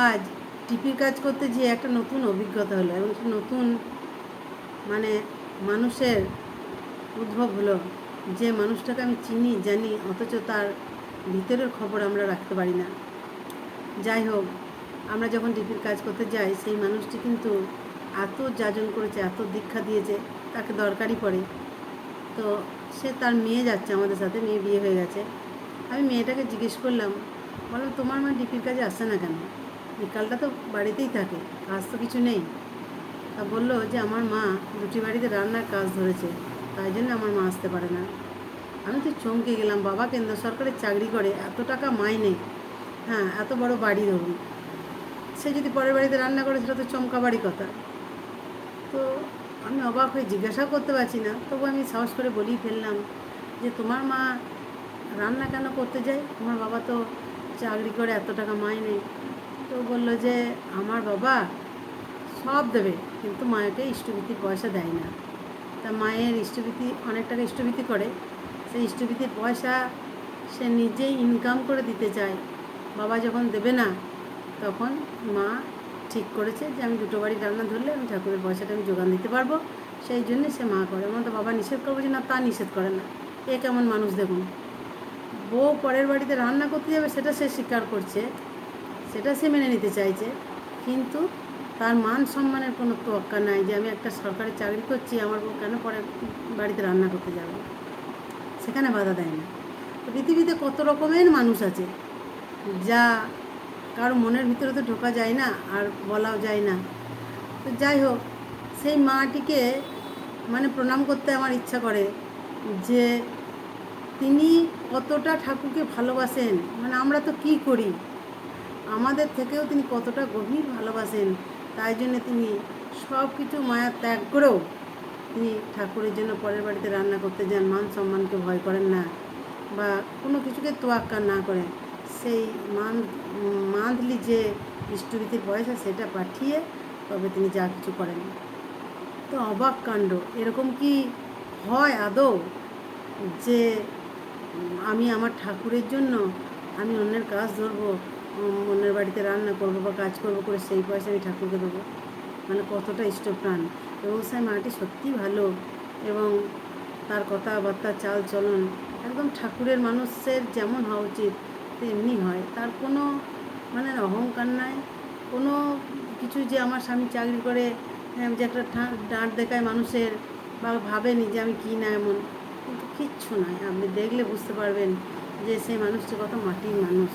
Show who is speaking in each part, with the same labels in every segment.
Speaker 1: আজ টিপির কাজ করতে যেয়ে একটা নতুন অভিজ্ঞতা হলো এবং নতুন মানে মানুষের উদ্ভব হলো, যে মানুষটাকে আমি চিনি জানি অথচ তার ভিতরের খবর আমরা রাখতে পারি না। যাই হোক, আমরা যখন ডিপির কাজ করতে যাই সেই মানুষটি কিন্তু এত যাজন করেছে, এত দীক্ষা দিয়েছে, তাকে দরকারই পড়ে। তো সে তার মেয়ে যাচ্ছে আমাদের সাথে, মেয়ে বিয়ে হয়ে গেছে। আমি মেয়েটাকে জিজ্ঞেস করলাম, বললাম তোমার মা ডিপির কাজে আসে না কেন? বিকালটা তো বাড়িতেই থাকে, কাজ তো কিছু নেই। তা বললো যে আমার মা রুটি বাড়িতে রান্নার কাজ ধরেছে, তাই জন্য আমার মা আসতে পারে না। আমি তো চমকে গেলাম, বাবা কেন্দ্র সরকারের চাকরি করে, এত টাকা মাইনে, হ্যাঁ এত বড় বাড়ি ধরুন, সে যদি পরের বাড়িতে রান্না করে সেটা তো চমকাবারই কথা। তো আমি অবাক হয়ে জিজ্ঞাসাও করতে পারছি না, তবু আমি সাহস করে বলেই ফেললাম যে তোমার মা রান্না কেন করতে যায়, তোমার বাবা তো চাকরি করে, এত টাকা মাইনে। তো বললো যে আমার বাবা সব দেবে কিন্তু মাকে ইষ্টভৃতির পয়সা দেয় না। তা মায়ের ইষ্টভৃতি, অনেক টাকা ইষ্টভৃতি করে, সেই ইষ্টভৃতির পয়সা সে নিজেই ইনকাম করে দিতে চায়। বাবা যখন দেবে না তখন মা ঠিক করেছে যে আমি দুটো বাড়ি রান্না ধরলে আমি ঠাকুরের পয়সাটা আমি যোগান দিতে পারবো, সেই জন্যে সে মা করে। আমার তো বাবা নিষেধ করবো যে না, তা নিষেধ করে না। এ কেমন মানুষ দেখুন, বউ পরের বাড়িতে রান্না করতে যাবে সেটা সে স্বীকার করছে, সেটা সে মেনে নিতে চাইছে, কিন্তু তার মান সম্মানের কোনো তোয়াক্কা নাই যে আমি একটা সরকারি চাকরি করছি, আমার বউ কেন পরে বাড়িতে রান্না করতে যাবে, সেখানে বাধা দেয় না। তো পৃথিবীতে কত রকমের মানুষ আছে, যা কারো মনের ভিতরে তো ঢোকা যায় না আর বলাও যায় না। তো যাই হোক, সেই মাটিকে মানে প্রণাম করতে আমার ইচ্ছা করে যে তিনি কতটা ঠাকুরকে ভালোবাসেন, মানে আমরা তো কী করি, আমাদের থেকেও তিনি কতটা গভীর ভালোবাসেন। তাই জন্য তিনি সব কিছু মায়া ত্যাগ করেও তিনি ঠাকুরের জন্য পরের বাড়িতে রান্না করতে যান, মান সম্মানকে ভয় করেন না বা কোনো কিছুকে তোয়াক্কা না করেন। সেই মান্থলি যে ইষ্টভৃতির পয়সা সেটা পাঠিয়ে তবে তিনি যা কিছু করেন। তো অবাক কাণ্ড, এরকম কি হয় আদৌ যে আমি আমার ঠাকুরের জন্য আমি অন্যের কাজ ধরবো, অন্যের বাড়িতে রান্না করবো বা কাজ করবো করে সেই পয়সা আমি ঠাকুরকে দেবো? মানে কতটা ইষ্টপ্রাণ। এবং সেই মাটি সত্যিই ভালো, এবং তার কথাবার্তা চাল চলন একদম ঠাকুরের মানুষের যেমন হওয়া উচিত তেমনি হয়। তার কোনো মানে অহংকার নাই, কোনো কিছু যে আমার স্বামী চাকরি করে যে একটা ডাঁট দেখায় মানুষের, বা ভাবেনি যে আমি কী না এমন, কিন্তু কিচ্ছু নয়। আপনি দেখলে বুঝতে পারবেন যে সেই মানুষটি কত মাটির মানুষ,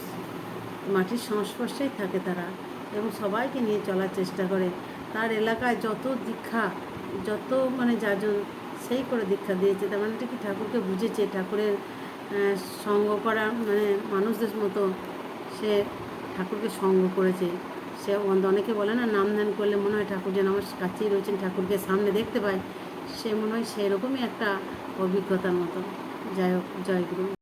Speaker 1: মাটির সংস্পর্শেই থাকে তারা, এবং সবাইকে নিয়ে চলার চেষ্টা করে। তার এলাকায় যত দীক্ষা, যত মানে যাজন, সেই করে দীক্ষা দিয়েছে। তার মানে কি ঠাকুরকে বুঝেছে, ঠাকুরের সঙ্গ করা মানে মানুষদের মতো সে ঠাকুরকে সঙ্গ করেছে। সে অনেকে বলে না, নাম ধ্যান করলে মনে হয় ঠাকুর যেন আমার কাছেই রয়েছেন, ঠাকুরকে সামনে দেখতে পাই, সে মনে হয় সেরকমই একটা অভিজ্ঞতার মতো। যাই হোক, জয় গুরু।